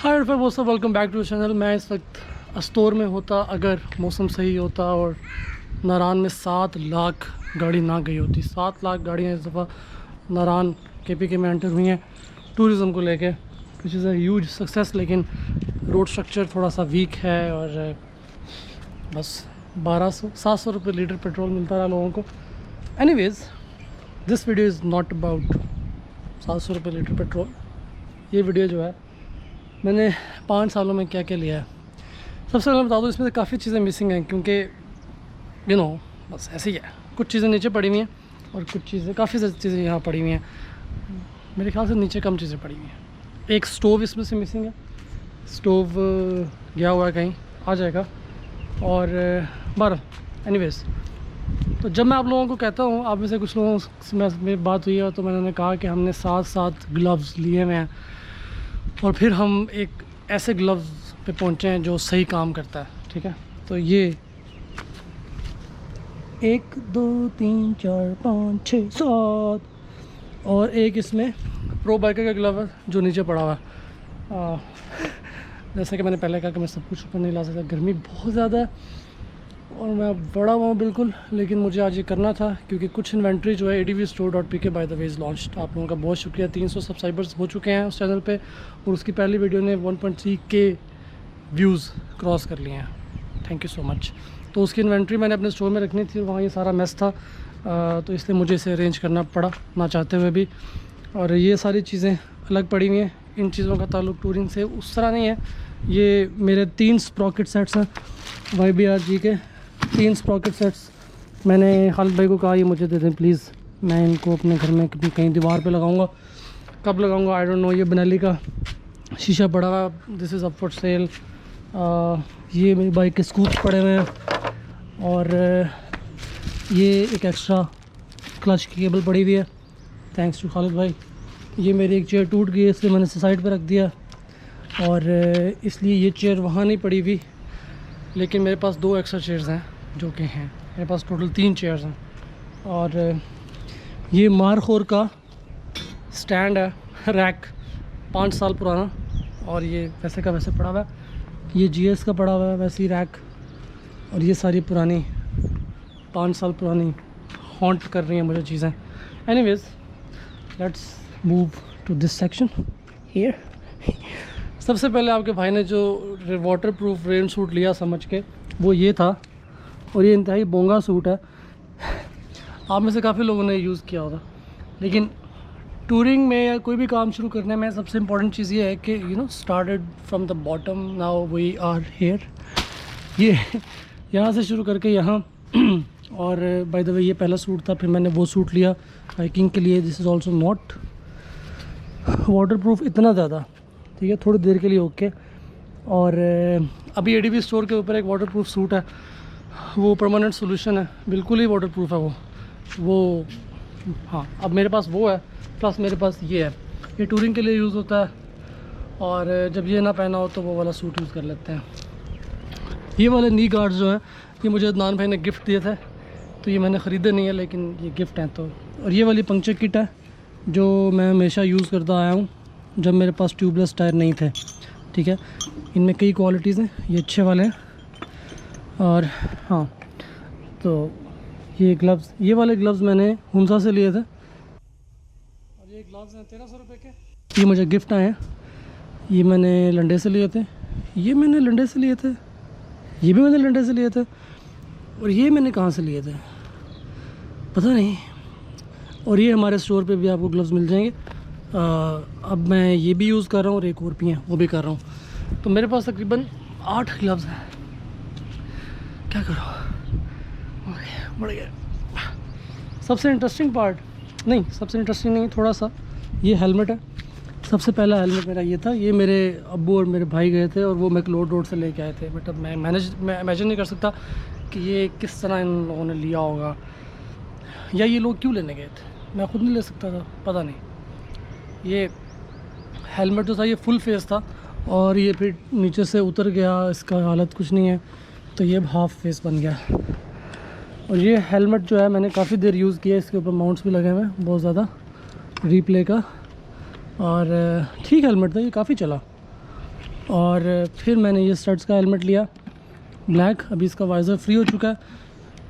Hi everyone, दोस्तों welcome back to channel. मैं इस वक्त अस्तोर में होता अगर मौसम सही होता और नारान में 7 लाख गाड़ी ना गई होती। 7 लाख गाड़ियाँ इस दफ़ा नारान KPK में एंटर हुई हैं टूरिज़म को लेके, which is a huge success. लेकिन रोड स्ट्रक्चर थोड़ा सा वीक है और बस 700 रुपये लीटर पेट्रोल मिलता रहा लोगों को। Anyways, this video is not about 700 रुपये लीटर पेट्रोल। ये वीडियो जो है मैंने 5 सालों में क्या क्या लिया है। सबसे पहले बता दूँ, इसमें से काफ़ी चीज़ें मिसिंग हैं क्योंकि बस ऐसे ही है। कुछ चीज़ें नीचे पड़ी हुई हैं और कुछ चीज़ें काफ़ी सारी चीज़ें यहाँ पड़ी हुई हैं। मेरे ख्याल से नीचे कम चीज़ें पड़ी हुई हैं। एक स्टोव इसमें से मिसिंग है। स्टोव गया हुआ है, कहीं आ जाएगा। और बहरहाल एनीवेज़, तो जब मैं आप लोगों को कहता हूँ, आप में से कुछ लोगों से मेरी बात हुई है तो मैंने कहा कि हमने 7 ग्लव्स लिए हुए हैं और फिर हम एक ऐसे ग्लव्स पे पहुँचे हैं जो सही काम करता है। ठीक है, तो ये 1 2 3 4 5 6 7 और एक इसमें प्रो बाइकर का ग्लव है जो नीचे पड़ा हुआ है। जैसे कि मैंने पहले कहा कि मैं सब कुछ ऊपर नहीं ला सकता, गर्मी बहुत ज़्यादा है और मैं बड़ा हुआ हूँ बिल्कुल। लेकिन मुझे आज ये करना था क्योंकि कुछ इन्वेंट्री जो है advstore.pk by the way is launched. आप लोगों का बहुत शुक्रिया। 300 सब्सक्राइबर्स हो चुके हैं उस चैनल पे और उसकी पहली वीडियो ने 1.3K व्यूज़ क्रॉस कर लिए हैं। Thank you so much. तो उसकी इन्वेंट्री मैंने अपने स्टोर में रखनी थी, वहाँ ये सारा मेस था, तो इसलिए मुझे इसे अरेंज करना पड़ा ना चाहते हुए भी। और ये सारी चीज़ें अलग पड़ी हुई हैं। इन चीज़ों का ताल्लुक टूरिंग से उस तरह नहीं है। ये मेरे 3 स्प्रॉकेट सेट्स हैं YBRG के। 3 स्प्रॉकेट सेट्स मैंने खालिद भाई को कहा ये मुझे दे दें प्लीज़, मैं इनको अपने घर में कहीं दीवार पे लगाऊंगा। कब लगाऊंगा आई डोंट नो। ये बनैली का शीशा पड़ा हुआ, this is up for sale. ये मेरी बाइक के स्कूप्स पड़े हुए हैं और ये एक एक्स्ट्रा क्लच की केबल पड़ी हुई है, थैंक्स टू खालिद भाई। ये मेरी एक चेयर टूट गई है इसलिए मैंने इसे साइड पर रख दिया और इसलिए ये चेयर वहाँ नहीं पड़ी हुई। लेकिन मेरे पास 2 एक्स्ट्रा चेयर्स हैं जो कि हैं, मेरे पास टोटल 3 चेयर्स हैं। और ये मारखोर का स्टैंड है, रैक 5 साल पुराना और ये वैसे का वैसे पड़ा हुआ है। ये GS का पड़ा हुआ है वैसे ही रैक। और ये सारी पुरानी 5 साल पुरानी हॉन्ट कर रही हैं मुझे चीज़ें। Anyways, let's move to this section here. सबसे पहले आपके भाई ने जो वाटर प्रूफ रेन सूट लिया समझ के, वो ये था और ये इंतहाई बोंगा सूट है। आप में से काफ़ी लोगों ने यूज़ किया होगा। लेकिन टूरिंग में या कोई भी काम शुरू करने में सबसे इम्पॉर्टेंट चीज़ ये है कि started from the bottom, now we are here. ये यहाँ से शुरू करके यहाँ। और बाय द वे ये पहला सूट था, फिर मैंने वो सूट लिया हाइकिंग के लिए। This is also not water proof इतना ज़्यादा, ठीक है, थोड़ी देर के लिए ओके। और अभी ADB स्टोर के ऊपर एक वाटर प्रूफ सूट है, वो परमानेंट सोल्यूशन है, बिल्कुल ही वाटर प्रूफ है वो। हाँ, अब मेरे पास वो है, प्लस मेरे पास ये है। ये टूरिंग के लिए यूज़ होता है और जब ये ना पहना हो तो वो वाला सूट यूज़ कर लेते हैं। ये वाले नी गार्ड्स जो हैं ये मुझे अदनान भाई ने गिफ्ट दिए थे, तो ये मैंने ख़रीदे नहीं है लेकिन ये गिफ्ट हैं। तो और ये वाली पंक्चर किट है जो मैं हमेशा यूज़ करता आया हूँ जब मेरे पास ट्यूबलेस टायर नहीं थे। ठीक है, इनमें कई क्वालिटीज़ हैं, ये अच्छे वाले हैं। और हाँ, तो ये ग्लव्स, ये वाले ग्लव्स मैंने हुंसा से लिए थे और ये ग्लव्स हैं 1300 रुपये के। ये मुझे गिफ्ट आए हैं। ये मैंने लंडे से लिए थे, ये मैंने लंडे से लिए थे, ये भी मैंने लंडे से लिए थे और ये मैंने कहाँ से लिए थे पता नहीं। और ये हमारे स्टोर पे भी आपको ग्लव्स मिल जाएंगे। अब मैं ये भी यूज़ कर रहा हूँ और एक और भी हैं वो भी कर रहा हूँ। तो मेरे पास तकरीबन 8 ग्लव्स हैं। क्या करो, बढ़ गया। सबसे इंटरेस्टिंग पार्ट, नहीं सबसे इंटरेस्टिंग नहीं, थोड़ा सा, ये हेलमेट है। सबसे पहला हेलमेट मेरा ये था। ये मेरे अब्बू और मेरे भाई गए थे और वो मैकलोड रोड से लेके आए थे। बट अब मैं इमेजिन नहीं कर सकता कि ये किस तरह इन लोगों ने लिया होगा या ये लोग क्यों लेने गए थे। मैं ख़ुद नहीं ले सकता था, पता नहीं। ये हेलमेट जो था ये फुल फेस था और ये फिर नीचे से उतर गया, इसका हालत कुछ नहीं है, तो ये हाफ फेस बन गया। और ये हेलमेट जो है मैंने काफ़ी देर यूज़ किया, इसके ऊपर माउंट्स भी लगे हुए हैं बहुत ज़्यादा रीप्ले का। और ठीक हेलमेट था, ये काफ़ी चला। और फिर मैंने ये स्टड्स का हेलमेट लिया ब्लैक। अभी इसका वाइज़र फ्री हो चुका है।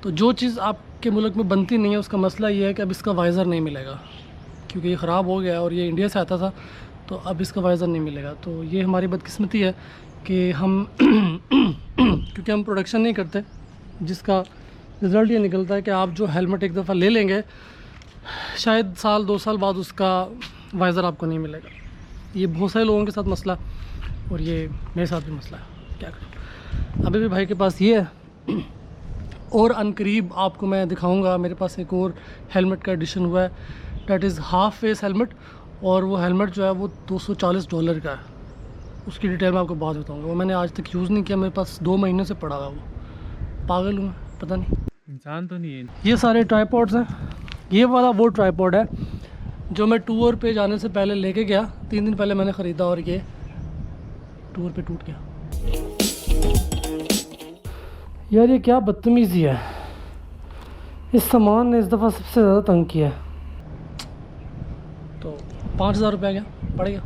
तो जो चीज़ आपके मुल्क में बनती नहीं है उसका मसला ये है कि अब इसका वाइज़र नहीं मिलेगा, क्योंकि ये ख़राब हो गया और ये इंडिया से आता था, तो अब इसका वाइज़र नहीं मिलेगा। तो ये हमारी बदकिस्मती है कि हम क्योंकि हम प्रोडक्शन नहीं करते, जिसका रिज़ल्ट ये निकलता है कि आप जो हेलमेट एक दफ़ा ले लेंगे शायद साल 2 साल बाद उसका वाइज़र आपको नहीं मिलेगा। ये बहुत सारे लोगों के साथ मसला, और ये मेरे साथ भी मसला है, क्या करूँ। अभी भी भाई के पास ये है, और अनकरीब आपको मैं दिखाऊंगा मेरे पास एक और हेलमेट का एडिशन हुआ है, that is half face helmet, और वो हेलमेट जो है वो $240 का है। उसकी डिटेल मैं आपको बाद बताऊंगा। वो मैंने आज तक यूज़ नहीं किया, मेरे पास 2 महीने से पड़ा हुआ। वो पागल हूँ पता नहीं, इंसान तो नहीं है। ये सारे ट्राइपॉड्स हैं। ये वाला वो ट्राइपॉड है जो मैं टूर पे जाने से पहले लेके गया, 3 दिन पहले मैंने ख़रीदा और ये टूर पे टूट गया। यार ये क्या बदतमीज़ी है, इस सामान ने इस दफ़ा सबसे ज़्यादा तंग किया है। तो 5,000 रुपये गया पड़ेगा।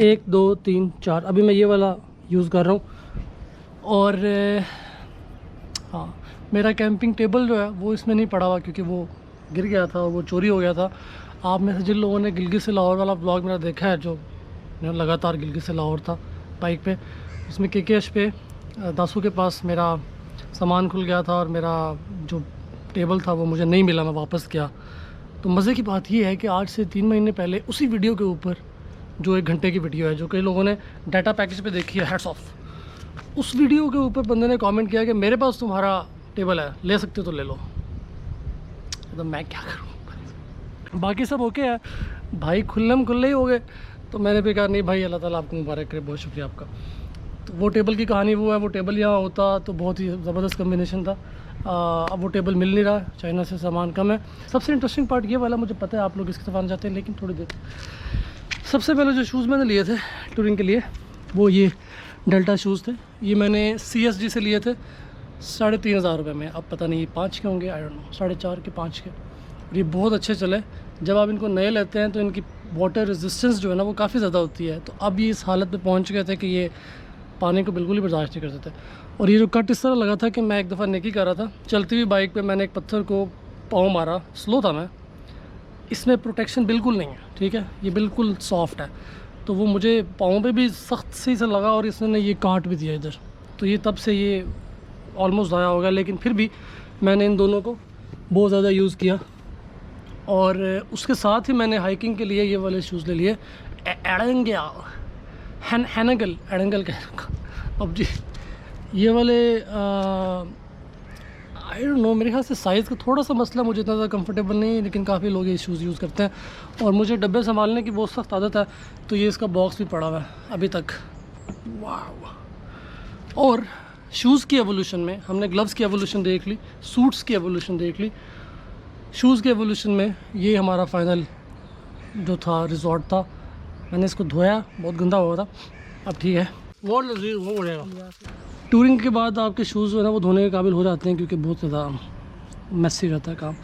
1 2 3 4 अभी मैं ये वाला यूज़ कर रहा हूँ। और हाँ, मेरा कैंपिंग टेबल जो है वो इसमें नहीं पड़ा हुआ, क्योंकि वो गिर गया था और वो चोरी हो गया था। आप में से जिन लोगों ने गिलगित से लाहौर वाला ब्लॉग मेरा देखा है, जो लगातार गिलगित से लाहौर था बाइक पे, उसमें KKH पे दासू के पास मेरा सामान खुल गया था और मेरा जो टेबल था वो मुझे नहीं मिला, मैं वापस किया। तो मज़े की बात ये है कि आज से 3 महीने पहले उसी वीडियो के ऊपर, जो 1 घंटे की वीडियो है, जो कई लोगों ने डाटा पैकेज पे देखी है, हैट्स ऑफ, उस वीडियो के ऊपर बंदे ने कमेंट किया कि मेरे पास तुम्हारा टेबल है, ले सकते हो तो ले लो। तो मैं क्या करूँ, बाकी सब ओके है भाई, खुल्लम खुल्ले ही हो गए। तो मैंने भी कहा नहीं भाई, अल्लाह ताला आपको मुबारक करे, बहुत शुक्रिया आपका। तो वो टेबल की कहानी वो है, वो टेबल यहाँ होता तो बहुत ही ज़बरदस्त कम्बिनेशन था। अब वो टेबल मिल नहीं रहा, चाइना से सामान कम है। सबसे इंटरेस्टिंग पार्ट ये वाला, मुझे पता है आप लोग इसके साथ आना चाहते हैं, लेकिन थोड़ी देर। सबसे पहले जो शूज़ मैंने लिए थे टूरिंग के लिए, वो ये डेल्टा शूज़ थे। ये मैंने CSG से लिए थे 3,500 रुपये में। अब पता नहीं 5 के होंगे, आई डोंट नो, 4.5 के 5 के। और ये बहुत अच्छे चले। जब आप इनको नए लेते हैं तो इनकी वाटर रेजिस्टेंस जो है ना वो काफ़ी ज़्यादा होती है। तो अब ये इस हालत पे पहुंच गए थे कि ये पानी को बिल्कुल ही बर्दाश्त नहीं करते थे। और ये जो कट इस तरह लगा था कि मैं एक दफ़ा नेकी कर रहा था, चलती हुई बाइक पे मैंने एक पत्थर को पाँव मारा, स्लो था मैं, इसमें प्रोटेक्शन बिल्कुल नहीं है, ठीक है, ये बिल्कुल सॉफ्ट है। तो वो मुझे पाँव पे भी सख्त सही से लगा और इसने ये काट भी दिया इधर। तो ये तब से ये ऑलमोस्ट ज़ाया हो गया, लेकिन फिर भी मैंने इन दोनों को बहुत ज़्यादा यूज़ किया। और उसके साथ ही मैंने हाइकिंग के लिए ये वाले शूज़ ले लिए, एडंगल कह अब जी। ये वाले आई डोंट नो, मेरे ख्याल से साइज़ का थोड़ा सा मसला, मुझे इतना ज़्यादा कंफर्टेबल नहीं है, लेकिन काफ़ी लोग ये शूज़ यूज़ करते हैं। और मुझे डब्बे संभालने की बहुत सख्त आदत है, तो ये इसका बॉक्स भी पड़ा हुआ है अभी तक। वाह। और शूज़ की एवोल्यूशन में हमने ग्लव्स की एवोल्यूशन देख ली, सूट्स की एवोल्यूशन देख ली, शूज़ के एवोल्यूशन में ये हमारा फाइनल जो था रिजॉर्ट था। मैंने इसको धोया, बहुत गंदा हुआ था, अब ठीक है, वो हो जाएगा। टूरिंग के बाद आपके शूज़ जो है ना वो धोने के काबिल हो जाते हैं, क्योंकि बहुत ज़्यादा मैसी रहता है काम।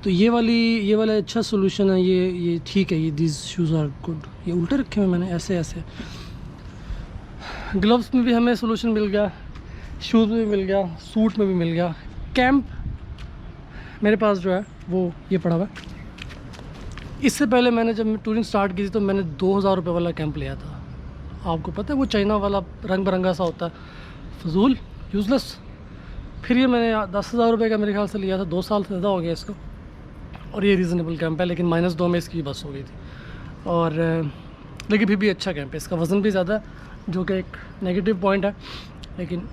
तो ये वाला अच्छा सोल्यूशन है, ये ठीक है, ये दीज शूज़ आर गुड। ये उल्टे रखे हुए मैंने ऐसे। ग्लव्स में भी हमें सोल्यूशन मिल गया, शूज़ में भी मिल गया, सूट में भी मिल गया। कैंप मेरे पास जो है वो ये पड़ा हुआ है। इससे पहले मैंने जब टूरिंग स्टार्ट की थी तो मैंने 2,000 रुपये वाला कैंप लिया था। आपको पता है वो चाइना वाला रंग बिरंगा सा होता है, फजूल, यूज़लेस। फिर ये मैंने 10,000 रुपये का मेरे ख्याल से लिया था, 2 साल से ज़्यादा हो गया इसको। और ये रीज़नेबल कैंप है, लेकिन -2 में इसकी बस हो गई थी। और लेकिन फिर भी अच्छा कैंप है, इसका वज़न भी ज़्यादा है, जो कि एक नेगेटिव पॉइंट है, लेकिन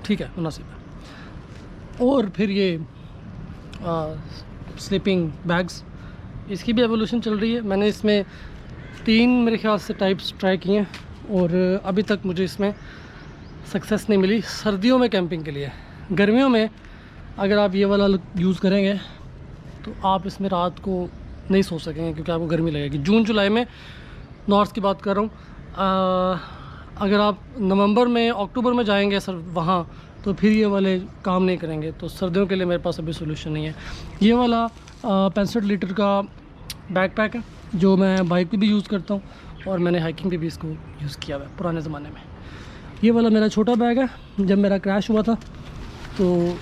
ठीक है, मुनासिब है। और फिर ये स्लीपिंग बैग्स, इसकी भी एवोल्यूशन चल रही है। मैंने इसमें 3 मेरे ख्याल से टाइप्स ट्राई किए हैं, और अभी तक मुझे इसमें सक्सेस नहीं मिली सर्दियों में कैंपिंग के लिए। गर्मियों में अगर आप ये वाला यूज़ करेंगे तो आप इसमें रात को नहीं सो सकेंगे, क्योंकि आपको गर्मी लगेगी। जून जुलाई में, नॉर्थ की बात कर रहा हूँ, अगर आप नवंबर में अक्टूबर में जाएंगे सर वहाँ, तो फिर ये वाले काम नहीं करेंगे। तो सर्दियों के लिए मेरे पास अभी सोल्यूशन नहीं है। ये वाला 65 लीटर का बैकपैक है, जो मैं बाइक पे भी यूज़ करता हूँ, और मैंने हाइकिंग पे भी इसको यूज़ किया हुआ है पुराने ज़माने में। ये वाला मेरा छोटा बैग है, जब मेरा क्रैश हुआ था तो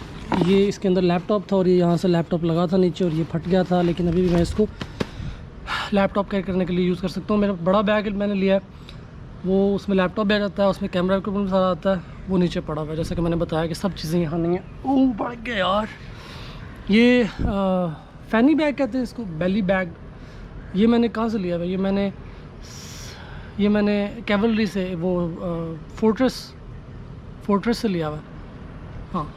ये इसके अंदर लैपटॉप था और ये यहाँ से लैपटॉप लगा था नीचे और ये फट गया था, लेकिन अभी भी मैं इसको लैपटॉप कैरी करने के लिए यूज़ कर सकता हूँ। मेरा बड़ा बैग मैंने लिया है, वो उसमें लैपटॉप भी आ जाता है, उसमें कैमरा भी सारा आता है, वो नीचे पड़ा हुआ है। जैसे कि मैंने बताया कि सब चीज़ें यहाँ नहीं है। ओह बढ़ गया यार। ये फैनी बैग कहते हैं इसको, बेली बैग। ये मैंने कहाँ से लिया है? ये मैंने कैवलरी से, वो फोर्ट्रेस से लिया हुआ है। हाँ,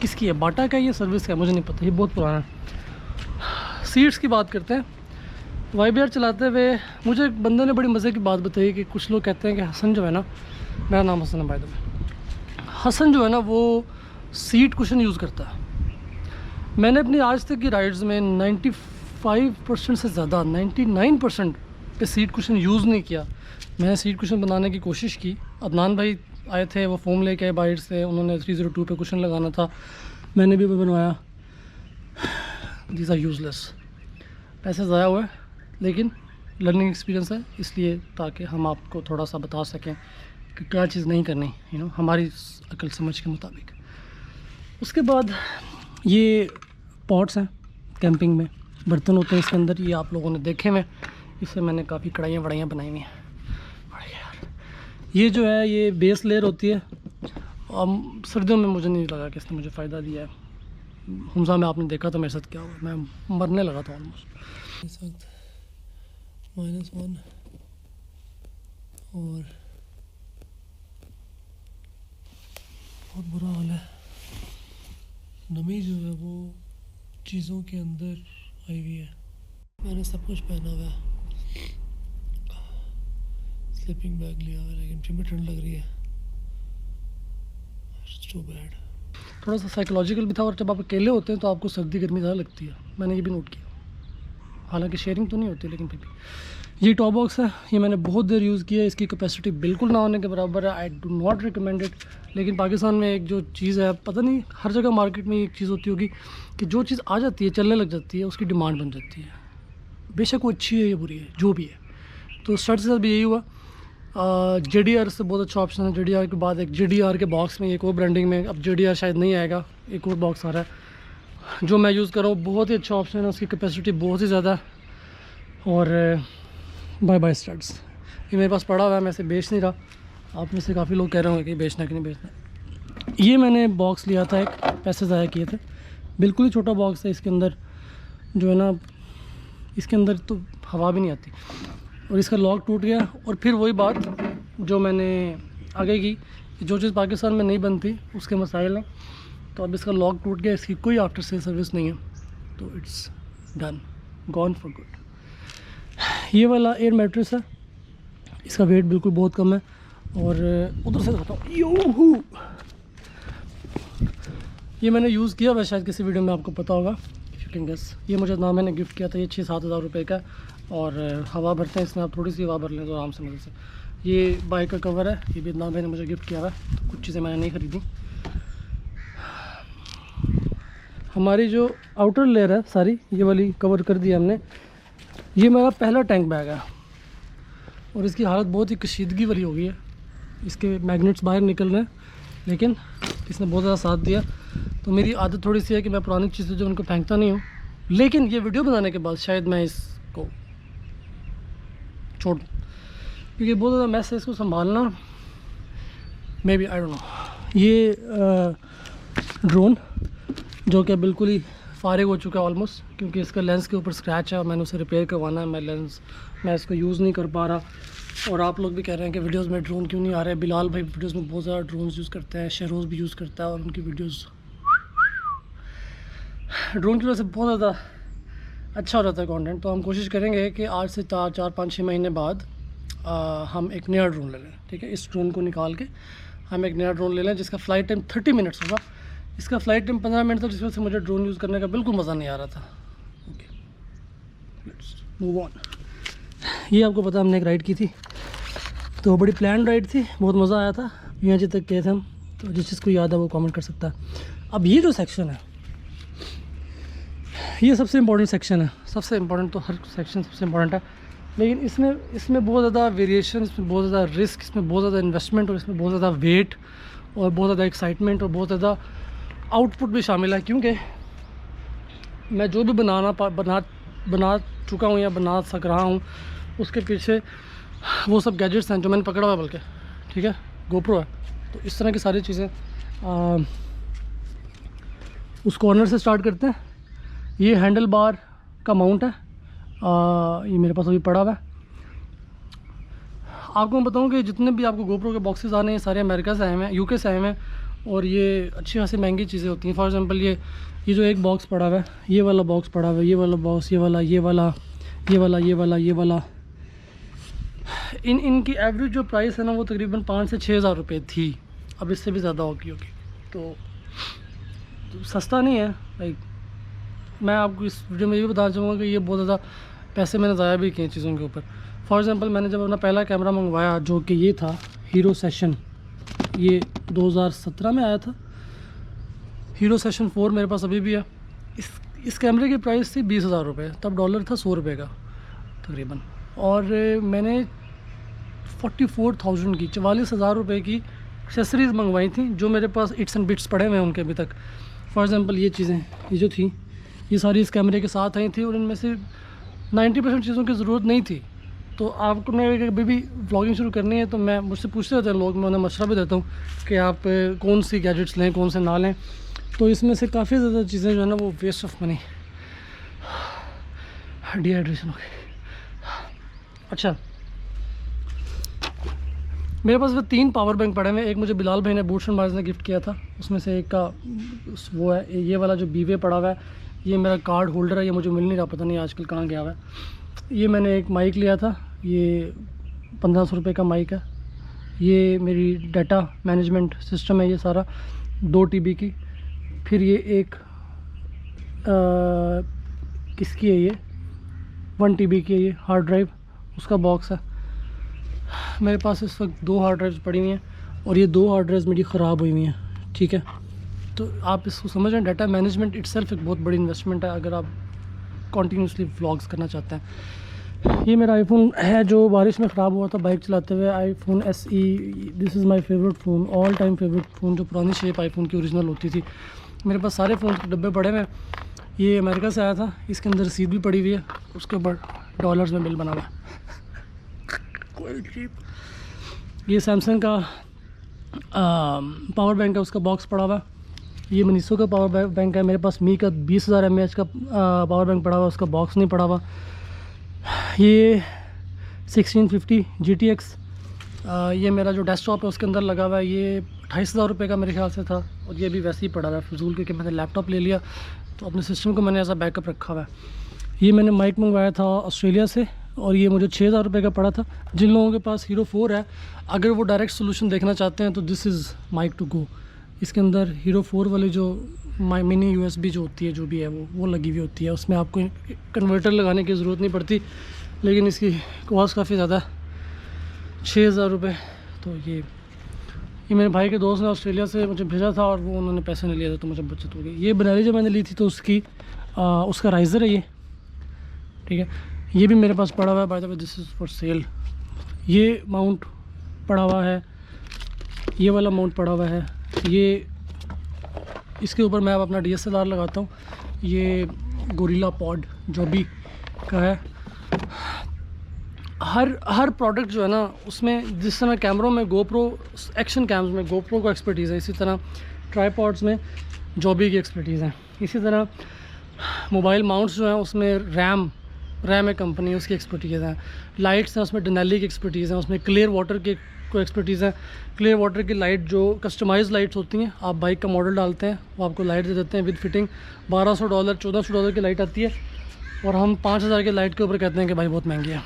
किसकी है, बाटा का, ये सर्विस का है, मुझे नहीं पता, ये बहुत पुराना है। सीट्स की बात करते हैं। YBR चलाते हुए मुझे एक बंदे ने बड़ी मज़े की बात बताई कि कुछ लोग कहते हैं कि हसन जो है ना, मेरा नाम हसन है भाई, हसन जो है ना वो सीट कुशन यूज़ करता है। मैंने अपनी आज तक की राइड्स में 95% से ज़्यादा 99% पे सीट कुशन यूज़ नहीं किया। मैंने सीट कुशन बनाने की कोशिश की। अदनान भाई आए थे, वो फ़ोम लेके आए बाइट से, उन्होंने 302 पे कुशन लगाना था, मैंने भी बनवाया। दीज आर यूज़लेस, पैसे ज़ाया हुए, लेकिन लर्निंग एक्सपीरियंस है, इसलिए ताकि हम आपको थोड़ा सा बता सकें कि क्या चीज़ नहीं करनी, हमारी अकल समझ के मुताबिक। उसके बाद ये पॉट्स हैं, कैंपिंग में बर्तन होते हैं इसके अंदर, ये आप लोगों ने देखे हुए, इससे मैंने काफ़ी कढ़ाइयाँ वढ़ाइयाँ बनाई हुई हैं। ये जो है ये बेस लेयर होती है, सर्दियों में मुझे नहीं लगा कि इसने मुझे फ़ायदा दिया है। हमजा में आपने देखा था मेरे साथ क्या हुआ, मैं मरने लगा था ऑलमोस्ट। इस वक्त -1 और बहुत बुरा हाल है। नमी जो है वो चीज़ों के अंदर आई हुई है। मैंने सब कुछ पहना हुआ है, स्लीपिंग बैग लिया हुआ है, लेकिन फिर भी ठंड लग रही है। It's too bad. थोड़ा सा साइकोलॉजिकल भी था, और जब आप अकेले होते हैं तो आपको सर्दी गर्मी ज़्यादा लगती है, मैंने ये भी नोट किया। हालांकि शेयरिंग तो नहीं होती, लेकिन फिर भी। ये टॉप बॉक्स है, ये मैंने बहुत देर यूज़ किया है, इसकी कैपेसिटी बिल्कुल ना होने के बराबर है। I do not recommend it. लेकिन पाकिस्तान में एक जो चीज़ है, पता नहीं हर जगह मार्केट में एक चीज़ होती होगी कि जो चीज़ आ जाती है, चलने लग जाती है, उसकी डिमांड बन जाती है, बेशक वो अच्छी है या बुरी है, जो भी है। तो शर्ट के साथ भी यही हुआ। JDR से बहुत अच्छा ऑप्शन है। JDR के बाद एक JDR के बॉक्स में एक और ब्रांडिंग में, अब JDR शायद नहीं आएगा, एक और बॉक्स आ रहा है जो मैं यूज़ कर रहा हूँ, बहुत ही अच्छा ऑप्शन है, उसकी कैपेसिटी बहुत ही ज़्यादा। और बाय स्टड्स, ये मेरे पास पड़ा हुआ है, मैं इसे बेच नहीं रहा। आप में से काफ़ी लोग कह रहे होंगे कि बेचना कि नहीं बेचना। ये मैंने बॉक्स लिया था, एक पैसे ज़ाया किए थे, बिल्कुल ही छोटा बॉक्स है। इसके अंदर जो है ना, इसके अंदर तो हवा भी नहीं आती, और इसका लॉक टूट गया। और फिर वही बात जो मैंने आगे की, जो चीज़ पाकिस्तान में नहीं बनती उसके मसाइल हैं। तो अब इसका लॉक टूट गया, इसकी कोई आफ्टर सेल सर्विस नहीं है, तो it's done, gone for good. ये वाला एयर मैट्रेस है, इसका वेट बिल्कुल बहुत कम है। और उधर से दिखाता हूँ, यूहू, ये मैंने यूज़ किया हुआ, शायद किसी वीडियो में आपको पता होगा, फिटिंगस। ये मुझे नाम मैंने गिफ्ट किया था, ये 6-7 हज़ार रुपये का। और हवा भरते हैं इसमें, आप थोड़ी सी हवा भर लें तो आराम से मज़े से। ये बाइक का कवर है, ये भी नाम मैंने मुझे गिफ्ट किया हुआ, कुछ चीज़ें मैंने नहीं ख़रीदी। हमारी जो आउटर लेयर है सारी, ये वाली कवर कर दी हमने। ये मेरा पहला टैंक बैग है, और इसकी हालत बहुत ही कशीदगी वाली हो गई है, इसके मैग्नेट्स बाहर निकल रहे हैं, लेकिन इसने बहुत ज़्यादा साथ दिया। तो मेरी आदत थोड़ी सी है कि मैं पुरानी चीज़ें जो उनको फेंकता नहीं हूँ, लेकिन ये वीडियो बनाने के बाद शायद मैं इसको छोड़ दूँ, क्योंकि बहुत ज़्यादा मैस है, इसको संभालना may be, I don't know. ये ड्रोन जो कि बिल्कुल ही फारिग हो चुका है ऑलमोस्ट, क्योंकि इसका लेंस के ऊपर स्क्रैच है और मैंने उसे रिपेयर करवाना है। मैं इसको यूज़ नहीं कर पा रहा। और आप लोग भी कह रहे हैं कि वीडियोस में ड्रोन क्यों नहीं आ रहे। बिलाल भाई वीडियोस में बहुत ज़्यादा ड्रोन्स यूज़ करते हैं, शहरोज़ भी यूज़ करता है, और उनकी वीडियोस ड्रोन की वजह से बहुत ज़्यादा अच्छा हो जाता है कंटेंट। तो हम कोशिश करेंगे कि आज से 4-5-6 महीने बाद हम एक नया ड्रोन ले लें, ठीक है। इस ड्रोन को निकाल के हम एक नया ड्रोन ले लें जिसका फ़्लाइट टाइम 30 मिनट्स होगा। इसका फ़्लाइट टाइम 15 मिनट था, जिस वजह से मुझे ड्रोन यूज़ करने का बिल्कुल मज़ा नहीं आ रहा था। Okay, let's move on. ये आपको पता, हमने एक राइड की थी, तो बड़ी प्लान राइड थी, बहुत मज़ा आया था। PNG तक गए थे हम, तो जिस चीज़ को याद है वो कमेंट कर सकता है। अब ये जो सेक्शन है, ये सबसे इम्पोर्टेंट सेक्शन है। सबसे इम्पोर्टेंट तो हर सेक्शन सबसे इम्पोर्टेंट है। लेकिन इसमें बहुत ज़्यादा वेरिएशन, इसमें बहुत ज़्यादा रिस्क, इसमें बहुत ज़्यादा इन्वेस्टमेंट और इसमें बहुत ज़्यादा वेट और बहुत ज़्यादा एक्साइटमेंट और बहुत ज़्यादा आउटपुट भी शामिल है। क्योंकि मैं जो भी बना चुका हूँ या बना सक रहा हूँ उसके पीछे वो सब गैजेट्स हैं जो मैंने पकड़ा हुआ है, बल्कि ठीक है गोप्रो है। तो इस तरह की सारी चीज़ें उस कॉर्नर से स्टार्ट करते हैं। ये हैंडल बार का माउंट है, ये मेरे पास अभी पड़ा हुआ है। आपको मैं बताऊं कि जितने भी आपको गोप्रो के बॉक्सेस आने हैं सारे अमेरिका से आए हुए हैं, यूके से आए हुए हैं और ये अच्छी खासी महंगी चीज़ें होती हैं। फॉर एग्जांपल ये जो एक बॉक्स पड़ा हुआ है, ये वाला बॉक्स पड़ा हुआ है, ये वाला बॉक्स, ये वाला, ये वाला, ये वाला, ये वाला, ये वाला, इनकी एवरेज जो प्राइस है ना वो तकरीबन 5 से 6 हज़ार रुपये थी। अब इससे भी ज़्यादा होगी तो सस्ता नहीं है भाई। मैं आपको इस वीडियो में ये भी बताना चाहूँगा कि ये बहुत ज़्यादा पैसे मैंने ज़ाया भी किए चीज़ों के ऊपर। फॉर एग्ज़ाम्पल मैंने जब अपना पहला कैमरा मंगवाया जो कि ये था हीरो सेशन, ये 2017 में आया था। हीरो सेशन 4 मेरे पास अभी भी है। इस कैमरे की प्राइस थी 20 हज़ार रुपये, तब डॉलर था 100 रुपये का तकरीबन। और मैंने 44,000 की 44,000 रुपये की एक्सेसरीज़ मंगवाई थी जो मेरे पास इट्स एंड बिट्स पड़े हुए हैं उनके अभी तक। फॉर एग्ज़ाम्पल ये चीज़ें ये जो थी ये सारी इस कैमरे के साथ आई थी और इनमें से 90% चीज़ों की ज़रूरत नहीं थी। तो आपको कभी भी व्लॉगिंग शुरू करनी है तो मैं मुझसे पूछते रहते हैं लोग, मैं उन्हें मशवरा भी देता हूँ कि आप कौन सी गैजेट्स लें कौन से ना लें। तो इसमें से काफ़ी ज़्यादा चीज़ें जो है ना वो वेस्ट ऑफ मनी, डिहाइड्रेशन हो गई। अच्छा, मेरे पास वो 3 पावर बैंक पड़े हुए हैं। एक मुझे बिलाल भाई ने बूट्स एंड बार्स ने गिफ्ट किया था, उसमें से एक का वो है ये वाला जो बीवे पड़ा हुआ है। ये मेरा कार्ड होल्डर है, ये मुझे मिल नहीं रहा, पता नहीं आजकल कहाँ गया हुआ है। ये मैंने एक माइक लिया था, ये 1500 रुपये का माइक है। ये मेरी डाटा मैनेजमेंट सिस्टम है ये सारा 2 TB की। फिर ये एक किसकी है, ये 1 TB की है, ये हार्ड ड्राइव उसका बॉक्स है। मेरे पास इस वक्त 2 हार्ड ड्राइव्स पड़ी हुई हैं और ये 2 हार्ड ड्राइव्स मेरी ख़राब हुई हुई हैं। ठीक है, तो आप इसको समझ रहे हैं, डाटा मैनेजमेंट इटसेल्फ एक बहुत बड़ी इन्वेस्टमेंट है अगर आप कॉन्टीन्यूसली व्लॉग्स करना चाहते हैं। ये मेरा आईफोन है जो बारिश में ख़राब हुआ था बाइक चलाते हुए, iPhone SE। This is my favourite phone, all time favourite phone, जो पुरानी शेप आईफोन की ओरिजिनल होती थी। मेरे पास सारे फ़ोन के डब्बे पड़े हुए हैं। ये अमेरिका से आया था, इसके अंदर रसीद भी पड़ी हुई है, उसके ऊपर डॉलर्स में बिल बना हुआ है। ये सैमसंग का पावर बैंक है, उसका बॉक्स पड़ा हुआ है। ये मनीसो का पावर बैंक है। मेरे पास मी का 20,000 mAh का पावर बैंक पड़ा हुआ है, उसका बॉक्स नहीं पड़ा हुआ। ये 1650 GTX ये मेरा जो डेस्कटॉप है उसके अंदर लगा हुआ है। ये 28,000 रुपये का मेरे ख्याल से था और ये भी वैसे ही पड़ा हुआ है फजूल, क्योंकि मैंने लैपटॉप ले लिया तो अपने सिस्टम को मैंने ऐसा बैकअप रखा हुआ है। ये मैंने माइक मंगवाया था ऑस्ट्रेलिया से और ये मुझे 6,000 रुपये का पड़ा था। जिन लोगों के पास हीरो 4 है, अगर वो डायरेक्ट सोल्यूशन देखना चाहते हैं तो this is mic to go. इसके अंदर हीरो 4 वाली जो मिनी USB जो होती है, जो भी है वो लगी हुई होती है, उसमें आपको कन्वर्टर लगाने की ज़रूरत नहीं पड़ती, लेकिन इसकी कॉस्ट काफ़ी ज़्यादा 6,000 रुपये। तो ये मेरे भाई के दोस्त ने ऑस्ट्रेलिया से मुझे भेजा था और वो उन्होंने पैसे नहीं लिए थे तो मुझे बचत हो गई। ये बनारी जो मैंने ली थी तो उसका राइज़र है ये, ठीक है। ये भी मेरे पास पड़ा हुआ है, by the way this is for sale. ये माउंट पड़ा हुआ है, ये वाला माउंट पड़ा हुआ है। ये इसके ऊपर मैं अब अपना DSLR लगाता हूँ। ये गोरिल्ला पॉड जो भी का है। हर प्रोडक्ट जो है ना उसमें, जिस तरह कैमरों में गोप्रो एक्शन कैम्स में गोप्रो को एक्सपर्टीज़ है, इसी तरह ट्राईपॉड्स में जॉबी की एक्सपर्टीज़ है। इसी तरह मोबाइल माउंट्स जो हैं उसमें रैम एक कंपनी है, उसकी एक्सपर्टीज़ है। लाइट्स हैं उसमें डेनाली की एक्सपर्टीज़ है, उसमें क्लियर वाटर की को एक्सपर्टीज़ है। क्लियर वाटर की लाइट जो कस्टमाइज लाइट्स होती हैं, आप बाइक का मॉडल डालते हैं वो आपको लाइट दे देते हैं विद फिटिंग। $1,200 $1,400 की लाइट आती है और हम 5,000 की लाइट के ऊपर कहते हैं कि भाई बहुत महंगी है।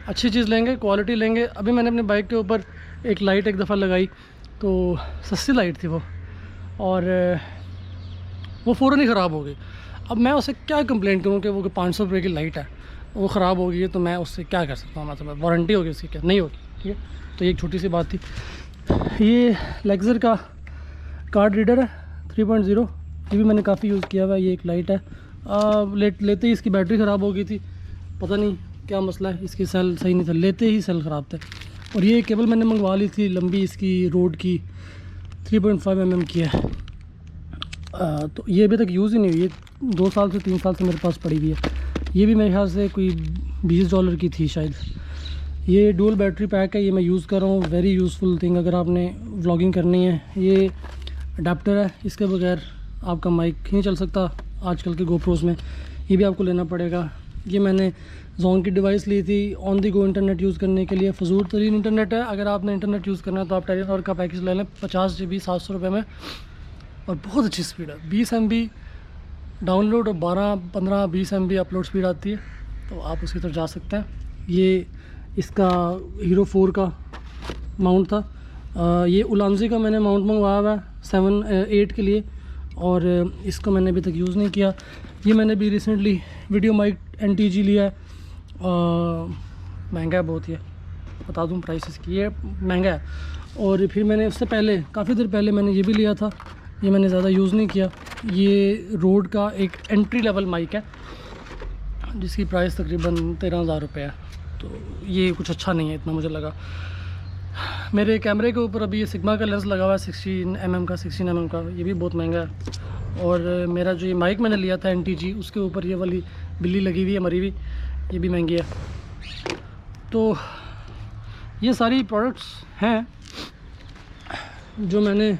अच्छी चीज़ लेंगे, क्वालिटी लेंगे। अभी मैंने अपने बाइक के ऊपर एक लाइट एक दफ़ा लगाई तो सस्ती लाइट थी वो, और वो फ़ौरन ही ख़राब हो गई। अब मैं उससे क्या कंप्लेंट करूँ कि वो 500 रुपये की लाइट है, वो ख़राब हो गई है, तो मैं उससे क्या कर सकता हूँ? मतलब वारंटी होगी उसकी, क्या नहीं होगी? ठीक है, तो ये एक छोटी सी बात थी। ये लेक्सर का कार्ड रीडर है 3.0, ये भी मैंने काफ़ी यूज़ किया हुआ है। ये एक लाइट है, लेते ही इसकी बैटरी ख़राब हो गई थी, पता नहीं क्या मसला है, इसकी सेल सही नहीं था, लेते ही सेल ख़राब थे। और ये केबल मैंने मंगवा ली थी लंबी, इसकी रोड की 3.5 mm की है। तो ये अभी तक यूज़ ही नहीं हुई, ये 2 साल से 3 साल से मेरे पास पड़ी हुई है। ये भी मेरे ख्याल से कोई $20 की थी शायद। ये डुअल बैटरी पैक है, ये मैं यूज़ कर रहा हूँ। वेरी यूज़फुल थिंग अगर आपने व्लॉगिंग करनी है। ये अडाप्टर है, इसके बगैर आपका माइक नहीं चल सकता आजकल के गोप्रोज में, ये भी आपको लेना पड़ेगा। ये मैंने जोन की डिवाइस ली थी on the go internet use करने के लिए। फजूल तरीन इंटरनेट है, अगर आपने इंटरनेट यूज़ करना है तो आप टेलीनॉर का पैकेज ले लें 50 GB 700 रुपये में, और बहुत अच्छी स्पीड है। 20 MB डाउनलोड और 12-15-20 MB अपलोड स्पीड आती है, तो आप उसकी तरफ जा सकते हैं। ये इसका हीरो 4 का माउंट था। ये उलांजी का मैंने माउंट मंगवाया हुआ है 7-8 के लिए, और इसको मैंने अभी तक यूज़ नहीं किया। ये मैंने भी रिसेंटली वीडियो माइक NTG लिया है, महंगा है बहुत, ये बता दूं प्राइस इसकी, ये महंगा है। और फिर मैंने उससे पहले काफ़ी देर पहले मैंने ये भी लिया था, ये मैंने ज़्यादा यूज़ नहीं किया। ये रोड का एक एंट्री लेवल माइक है जिसकी प्राइस तकरीबन 13,000 रुपये है, तो ये कुछ अच्छा नहीं है इतना मुझे लगा। मेरे कैमरे के ऊपर अभी ये सिग्मा का लेंस लगा हुआ है 16 mm का, ये भी बहुत महंगा है। और मेरा जो ये माइक मैंने लिया था NTG, उसके ऊपर ये वाली बिल्ली लगी हुई है मरी हुई, ये भी महंगी है। तो ये सारी प्रोडक्ट्स हैं जो मैंने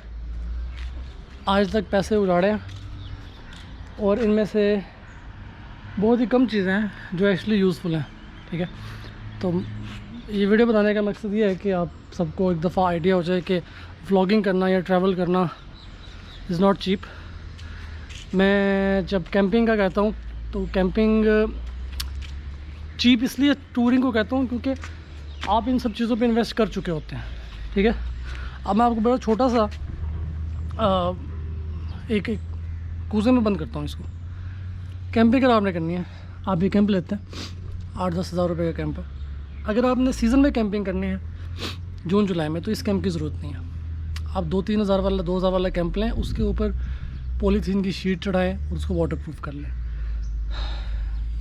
आज तक पैसे उड़ाड़े हैं, और इनमें से बहुत ही कम चीज़ें हैं जो एक्चुअली यूज़फुल हैं। ठीक है, तो ये वीडियो बनाने का मकसद ये है कि आप सबको एक दफ़ा आइडिया हो जाए कि व्लॉगिंग करना या ट्रैवल करना इज़ नॉट चीप। मैं जब कैंपिंग का कहता हूँ तो कैंपिंग चीप इसलिए टूरिंग को कहता हूँ क्योंकि आप इन सब चीज़ों पे इन्वेस्ट कर चुके होते हैं। ठीक है, अब मैं आपको बड़ा छोटा सा एक कूजे में बंद करता हूँ इसको। कैंपिंग अगर आपने करनी है, आप ये कैंप लेते हैं 8-10 हज़ार रुपये का कैंप है। अगर आपने सीज़न में कैंपिंग करनी है जून जुलाई में, तो इस कैंप की ज़रूरत नहीं है। आप 2-3 हज़ार वाला 2 हज़ार वाला कैंप लें, उसके ऊपर पॉलीथीन की शीट चढ़ाएं और उसको वाटरप्रूफ कर लें।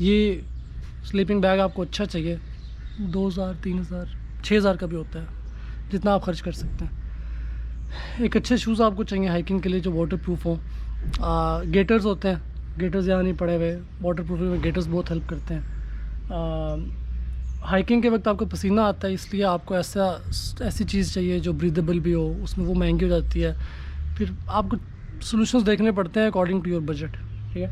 ये स्लीपिंग बैग आपको अच्छा चाहिए, 2,000 3,000 6,000 का भी होता है, जितना आप खर्च कर सकते हैं। एक अच्छे शूज़ आपको चाहिए हाइकिंग के लिए जो वाटरप्रूफ हो। गेटर्स होते हैं, गेटर्स यहाँ नहीं पड़े हुए, वाटरप्रूफिंग में गेटर्स बहुत हेल्प करते हैं। हाइकिंग के वक्त आपको पसीना आता है, इसलिए आपको ऐसी चीज़ चाहिए जो ब्रीदेबल भी हो, उसमें वो महंगी हो जाती है। फिर आपको सॉल्यूशंस देखने पड़ते हैं अकॉर्डिंग टू योर बजट। ठीक है,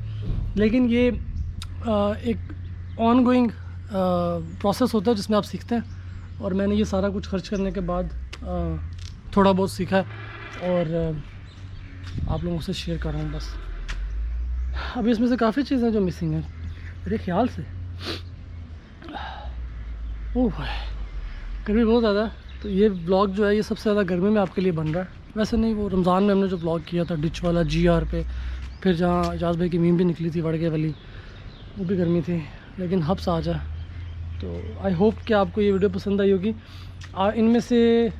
लेकिन ये एक ऑनगोइंग प्रोसेस होता है जिसमें आप सीखते हैं, और मैंने ये सारा कुछ खर्च करने के बाद थोड़ा बहुत सीखा है और आप लोगों से शेयर कर रहा हूँ बस। अभी इसमें से काफ़ी चीज़ें जो मिसिंग हैं मेरे ख्याल से। ओह गर्मी बहुत ज़्यादा, तो ये ब्लॉग जो है ये सबसे ज़्यादा गर्मी में आपके लिए बन रहा है। वैसे नहीं, वो रमज़ान में हमने जो ब्लॉग किया था डिच वाला GR पे, फिर जहाँ एजाज भाई की मीम भी निकली थी वड़के वाली, वो भी गर्मी थी, लेकिन हब्स आ जाए। तो आई होप कि आपको ये वीडियो पसंद आई होगी। इनमें से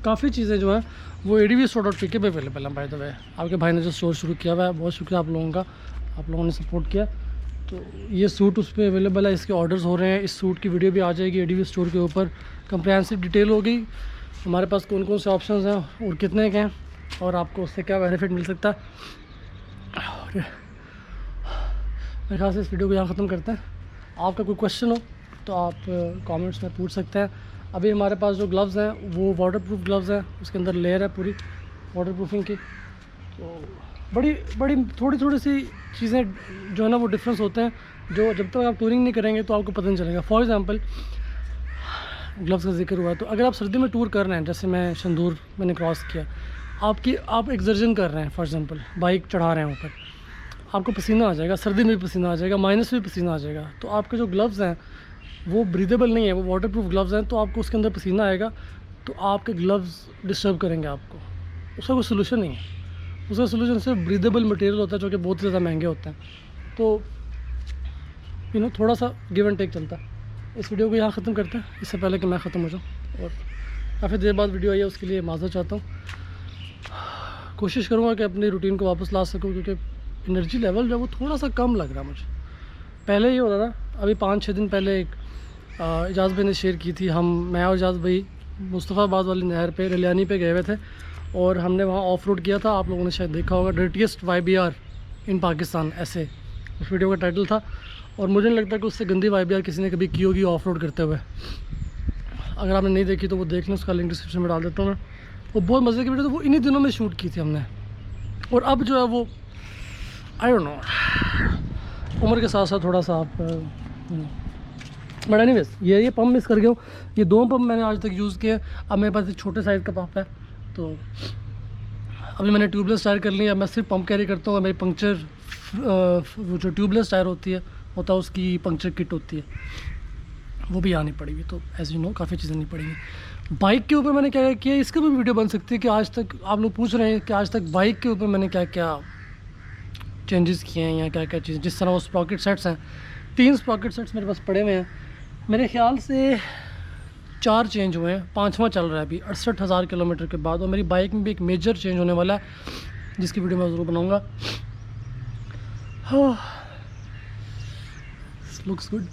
काफ़ी चीज़ें जो हैं वो advstore.pk पे अवेलेबल हैं। बाय द वे, आपके भाई ने जो स्टोर शुरू किया हुआ है, बहुत शुक्रिया आप लोगों का, आप लोगों ने सपोर्ट किया। तो ये सूट उस पर अवेलेबल है, इसके ऑर्डर्स हो रहे हैं। इस सूट की वीडियो भी आ जाएगी ADV स्टोर के ऊपर, कंप्रेहेंसिव डिटेल होगी हमारे पास कौन कौन से ऑप्शंस हैं और कितने के हैं, और आपको उससे क्या बेनिफिट मिल सकता है। और मेरे ख्याल से इस वीडियो को यहाँ ख़त्म करते हैं। आपका कोई क्वेश्चन हो तो आप कमेंट्स में पूछ सकते हैं। अभी हमारे पास जो ग्लव्स हैं वो वाटरप्रूफ ग्लव्स हैं, उसके अंदर लेयर है पूरी वाटरप्रूफिंग की। तो बड़ी थोड़ी सी चीज़ें जो है ना वो डिफरेंस होते हैं, जो जब तक आप टूरिंग नहीं करेंगे तो आपको पता नहीं चलेगा। फॉर एग्ज़ाम्पल ग्लव्स का जिक्र हुआ, तो अगर आप सर्दी में टूर कर रहे हैं, जैसे मैं शंदूर मैंने क्रॉस किया, आप एक्सर्जन कर रहे हैं, फॉर एग्ज़ाम्पल बाइक चढ़ा रहे हैं ऊपर, आपको पसीना आ जाएगा, सर्दी में भी पसीना आ जाएगा, माइनस में भी पसीना आ जाएगा। तो आपके जो ग्लव्स हैं वो ब्रीदेबल नहीं है, वो वाटरप्रूफ ग्लव्स हैं, तो आपको उसके अंदर पसीना आएगा तो आपके ग्लव्स डिस्टर्ब करेंगे आपको। उसका कोई सोल्यूशन नहीं है, उसका सोल्यूशन सिर्फ ब्रीदेबल मटेरियल होता है जो कि बहुत ज़्यादा महंगे होते हैं। तो थोड़ा सा गिव एंड टेक चलता है। इस वीडियो को यहाँ ख़त्म करते हैं, इससे पहले कि मैं ख़त्म हो जाऊँ, और काफ़ी देर बाद वीडियो आई है उसके लिए माज़रत चाहता हूँ। कोशिश करूँगा कि अपनी रूटीन को वापस ला सकूँ, क्योंकि एनर्जी लेवल जो है वो थोड़ा सा कम लग रहा है मुझे। पहले ये होता था, अभी 5-6 दिन पहले एक इजाज़ भाई ने शेयर की थी। मैं और इजाज़ भाई मुस्तफ़ाबाद वाली नहर पे रलियानी पे गए हुए थे और हमने वहाँ ऑफ रोड किया था। आप लोगों ने शायद देखा होगा, डर्टीएस्ट YBR इन पाकिस्तान, ऐसे उस वीडियो का टाइटल था। और मुझे नहीं लगता कि उससे गंदी YBR किसी ने कभी की होगी ऑफ रोड करते हुए। अगर आपने नहीं देखी तो वो देख लें, उसका लिंक डिस्क्रिप्शन में डाल देता हूँ मैं। वो बहुत मज़े की वीडियो, तो वो इन्हीं दिनों में शूट की थी हमने। और अब जो है वो आई डोंट नो, उम्र के साथ साथ थोड़ा सा आप बट एनीवेज ये पम्प मिस कर गया हूँ। ये 2 पम्प मैंने आज तक यूज़ किए। अब मेरे पास एक छोटे साइज़ का पम्प है, तो अभी मैंने ट्यूबलेस टायर कर लिया। मैं सिर्फ पम्प कैरी करता हूँ। मेरी पंक्चर वो जो ट्यूबलेस टायर होता है उसकी पंक्चर किट होती है, वो भी आनी पड़ेगी। तो एज यू नो काफ़ी चीज़ें नहीं पड़ेंगी। बाइक के ऊपर मैंने क्या किया, इसका भी वीडियो बन सकती है कि आज तक आप लोग पूछ रहे हैं कि आज तक बाइक के ऊपर मैंने क्या क्या चेंजेस किए हैं या क्या क्या चीज़ें। जिस तरह वो स्प्रॉकेट सेट्स हैं, 3 स्प्रॉकेट सेट्स मेरे पास पड़े हुए हैं। मेरे ख्याल से 4 चेंज हुए हैं, 5वां चल रहा है अभी 68,000 किलोमीटर के बाद। और मेरी बाइक में भी एक मेजर चेंज होने वाला है, जिसकी वीडियो मैं ज़रूर बनाऊँगा। Looks good.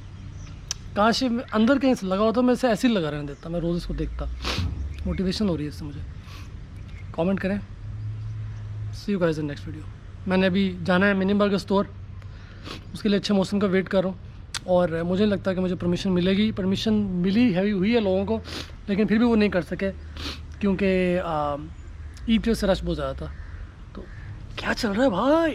काश ये अंदर कहीं से लगा होता, मैं इसे ऐसे ही लगा रहने देता। मैं रोज़ इसको देखता, मोटिवेशन हो रही है इससे मुझे। कमेंट करें। See you guys in next video. मैंने अभी जाना है मिनी बर्गर स्टोर, उसके लिए अच्छे मौसम का वेट कर रहा हूँ। और मुझे नहीं लगता कि मुझे परमिशन मिलेगी। परमिशन मिली हुई है लोगों को, लेकिन फिर भी वो नहीं कर सके क्योंकि ईद से रश बहुत ज़्यादा था। तो क्या चल रहा है भाई?